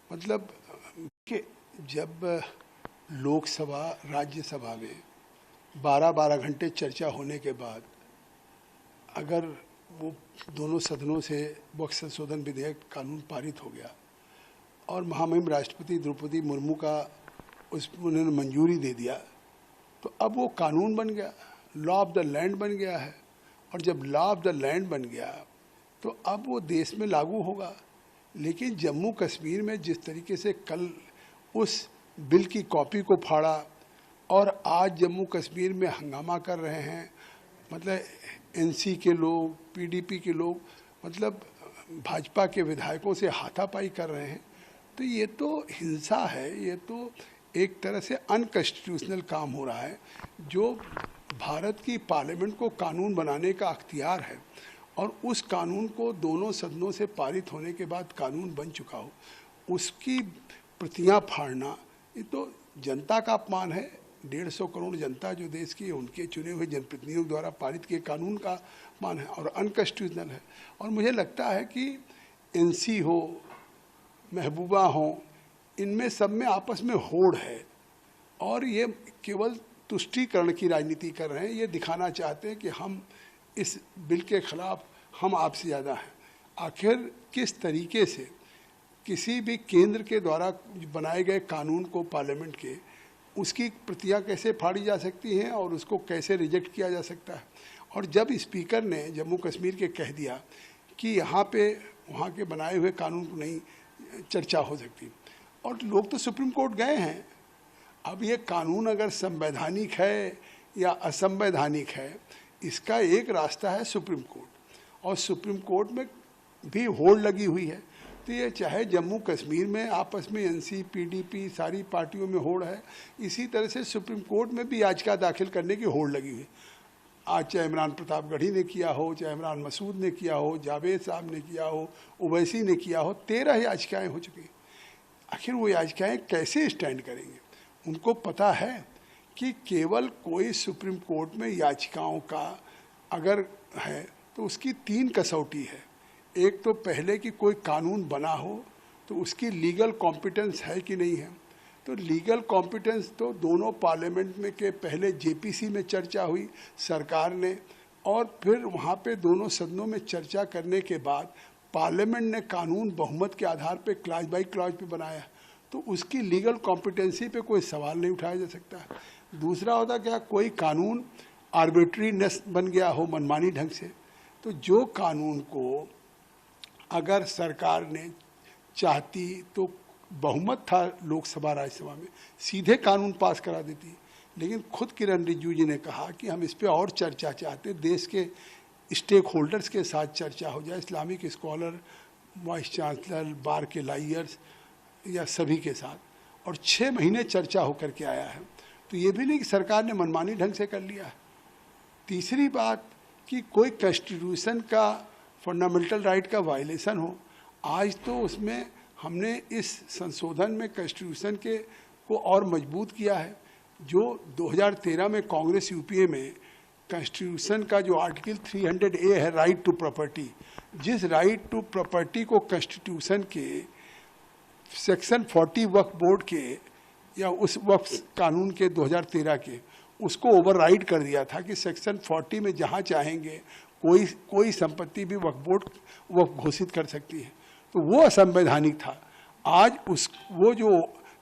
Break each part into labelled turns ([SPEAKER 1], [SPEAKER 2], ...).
[SPEAKER 1] मतलब कि जब लोकसभा राज्यसभा में 12-12 घंटे चर्चा होने के बाद अगर वो दोनों सदनों से वक्फ संशोधन विधेयक कानून पारित हो गया और महामहिम राष्ट्रपति द्रौपदी मुर्मू का उन्होंने मंजूरी दे दिया, तो अब वो कानून बन गया, लॉ ऑफ द लैंड बन गया है। और जब लॉ ऑफ द लैंड बन गया तो अब वो देश में लागू होगा। लेकिन जम्मू कश्मीर में जिस तरीके से कल उस बिल की कॉपी को फाड़ा और आज जम्मू कश्मीर में हंगामा कर रहे हैं, मतलब एनसी के लोग, पीडीपी के लोग, मतलब भाजपा के विधायकों से हाथापाई कर रहे हैं, तो ये तो हिंसा है, ये तो एक तरह से अनकॉन्स्टिट्यूशनल काम हो रहा है। जो भारत की पार्लियामेंट को कानून बनाने का अख्तियार है और उस कानून को दोनों सदनों से पारित होने के बाद कानून बन चुका हो, उसकी प्रतियां फाड़ना, ये तो जनता का अपमान है। 150 करोड़ जनता जो देश की, उनके चुने हुए जनप्रतिनिधियों द्वारा पारित किए कानून का अपमान है और अनकॉन्स्टिट्यूशनल है। और मुझे लगता है कि एनसी हो, महबूबा हो, इनमें सब में आपस में होड़ है और ये केवल तुष्टीकरण की राजनीति कर रहे हैं। ये दिखाना चाहते हैं कि हम इस बिल के खिलाफ, हम आपसे ज़्यादा हैं। आखिर किस तरीके से किसी भी केंद्र के द्वारा बनाए गए कानून को पार्लियामेंट के, उसकी प्रतियां कैसे फाड़ी जा सकती हैं और उसको कैसे रिजेक्ट किया जा सकता है। और जब स्पीकर ने जम्मू कश्मीर के कह दिया कि यहाँ पे वहाँ के बनाए हुए कानून को नहीं चर्चा हो सकती, और लोग तो सुप्रीम कोर्ट गए हैं। अब ये कानून अगर संवैधानिक है या असंवैधानिक है, इसका एक रास्ता है सुप्रीम कोर्ट, और सुप्रीम कोर्ट में भी होड़ लगी हुई है। तो ये चाहे जम्मू कश्मीर में आपस में एनसी, पीडीपी सारी पार्टियों में होड़ है, इसी तरह से सुप्रीम कोर्ट में भी याचिका दाखिल करने की होड़ लगी हुई है। आज चाहे इमरान प्रतापगढ़ी ने किया हो, चाहे इमरान मसूद ने किया हो, जावेद साहब ने किया हो, ओवैसी ने किया हो, 13 याचिकाएँ हो चुकी। आखिर वो याचिकाएँ कैसे स्टैंड करेंगे? उनको पता है कि केवल कोई सुप्रीम कोर्ट में याचिकाओं का अगर है तो उसकी 3 कसौटी है। एक तो पहले कि कोई कानून बना हो तो उसकी लीगल कॉम्पिटेंस है कि नहीं है। तो लीगल कॉम्पिटेंस तो दोनों पार्लियामेंट में के पहले जेपीसी में चर्चा हुई सरकार ने, और फिर वहाँ पे दोनों सदनों में चर्चा करने के बाद पार्लियामेंट ने कानून बहुमत के आधार पे क्लॉज बाई क्लॉज पे बनाया, तो उसकी लीगल कॉम्पिटेंसी पे कोई सवाल नहीं उठाया जा सकता। दूसरा होता क्या, कोई कानून आर्बिट्रीनेस बन गया हो मनमानी ढंग से, तो जो कानून को अगर सरकार ने चाहती तो बहुमत था लोकसभा राज्यसभा में, सीधे कानून पास करा देती। लेकिन खुद किरण रिजिजू जी ने कहा कि हम इस पे और चर्चा चाहते, देश के स्टेक होल्डर्स के साथ चर्चा हो जाए, इस्लामिक स्कॉलर, वाइस चांसलर, बार के लायर्स या सभी के साथ। और 6 महीने चर्चा होकर के आया है। तो ये भी नहीं कि सरकार ने मनमानी ढंग से कर लिया है। तीसरी बात कि कोई कॉन्स्टिट्यूशन का फंडामेंटल राइट का वायलेशन हो, आज तो उसमें हमने इस संशोधन में कॉन्स्टिट्यूशन के को और मजबूत किया है। जो 2013 में कांग्रेस यूपीए में कॉन्स्टिट्यूशन का जो आर्टिकल 300A है, राइट टू प्रॉपर्टी, जिस राइट टू प्रॉपर्टी को कॉन्स्टिट्यूशन के सेक्शन 40 वक्फ बोर्ड के या उस वक्फ कानून के 2013 के, उसको ओवरराइड कर दिया था कि सेक्शन 40 में जहाँ चाहेंगे कोई संपत्ति भी वक्फ बोर्ड वक्फ घोषित कर सकती है, तो वो असंवैधानिक था। आज वो जो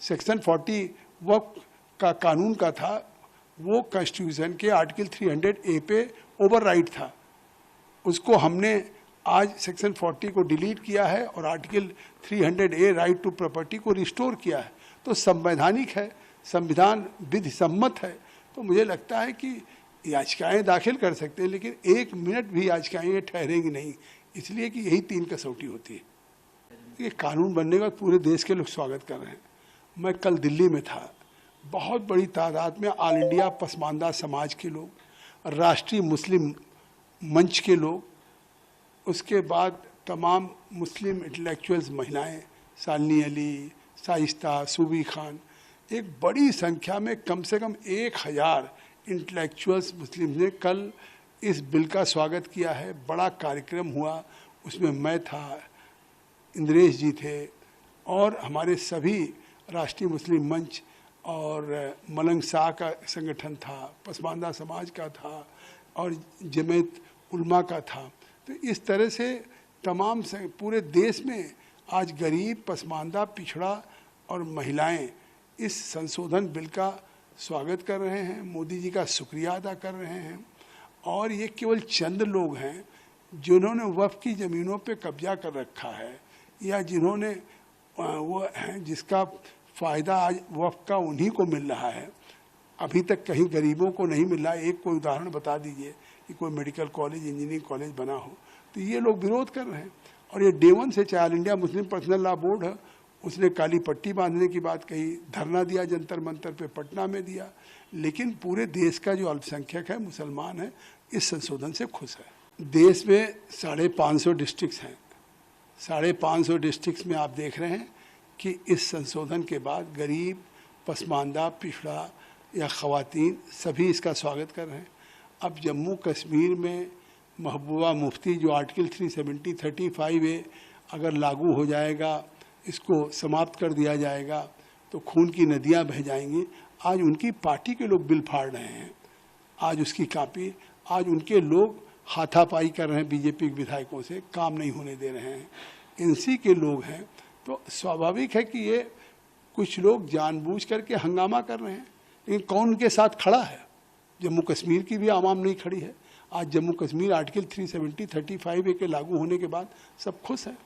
[SPEAKER 1] सेक्शन 40 वक्फ का कानून का था, वो कॉन्स्टिट्यूशन के आर्टिकल 300A पे ओवरराइड था। उसको हमने आज सेक्शन 40 को डिलीट किया है और article 300A right to property को रिस्टोर किया है। तो संवैधानिक है, संविधान विधि सम्मत है। तो मुझे लगता है कि याचिकाएं दाखिल कर सकते हैं, लेकिन 1 मिनट भी याचिकाएं ठहरेंगी नहीं, इसलिए कि यही 3 कसौटी होती है। ये कानून बनने का पूरे देश के लोग स्वागत कर रहे हैं। मैं कल दिल्ली में था, बहुत बड़ी तादाद में ऑल इंडिया पसमानदा समाज के लोग, राष्ट्रीय मुस्लिम मंच के लोग, उसके बाद तमाम मुस्लिम इंटेलेक्चुअल्स, महिलाएं, शालिनी अली, शाइस्ता, सूबी खान, एक बड़ी संख्या में कम से कम 1000 इंटेलेक्चुअल्स मुस्लिम ने कल इस बिल का स्वागत किया है। बड़ा कार्यक्रम हुआ, उसमें मैं था, इंद्रेश जी थे और हमारे सभी राष्ट्रीय मुस्लिम मंच और मलंग शाह का संगठन था, पसमानदा समाज का था और जमीयत उलमा का था। तो इस तरह से तमाम पूरे देश में आज गरीब, पसमानदा, पिछड़ा और महिलाएं इस संशोधन बिल का स्वागत कर रहे हैं, मोदी जी का शुक्रिया अदा कर रहे हैं। और ये केवल चंद लोग हैं जिन्होंने वक्फ की ज़मीनों पे कब्जा कर रखा है या जिन्होंने वो हैं जिसका फ़ायदा आज वक्फ का उन्हीं को मिल रहा है, अभी तक कहीं गरीबों को नहीं मिल रहा। एक कोई उदाहरण बता दीजिए कि कोई मेडिकल कॉलेज, इंजीनियरिंग कॉलेज बना हो। तो ये लोग विरोध कर रहे हैं। और ये डे वन से चाहे all India Muslim personal law board है, उसने काली पट्टी बांधने की बात कही, धरना दिया जंतर मंतर पे पटना में दिया, लेकिन पूरे देश का जो अल्पसंख्यक है, मुसलमान है, इस संशोधन से खुश है। देश में 550 डिस्ट्रिक्ट्स हैं। 550 डिस्ट्रिक्ट्स में आप देख रहे हैं कि इस संशोधन के बाद गरीब, पसमानदा, पिछड़ा या ख़वातीन सभी इसका स्वागत कर रहे हैं। अब जम्मू कश्मीर में महबूबा मुफ्ती जो आर्टिकल 370-35A अगर लागू हो जाएगा, इसको समाप्त कर दिया जाएगा तो खून की नदियां बह जाएंगी। आज उनकी पार्टी के लोग बिल फाड़ रहे हैं, आज उसकी कापी, आज उनके लोग हाथापाई कर रहे हैं बीजेपी के विधायकों से, काम नहीं होने दे रहे हैं, एनसी के लोग हैं। तो स्वाभाविक है कि ये कुछ लोग जानबूझ करके हंगामा कर रहे हैं, लेकिन कौन उनके साथ खड़ा है? जम्मू कश्मीर की भी आवाम नहीं खड़ी है। आज जम्मू कश्मीर आर्टिकल 370-35A के लागू होने के बाद सब खुश है।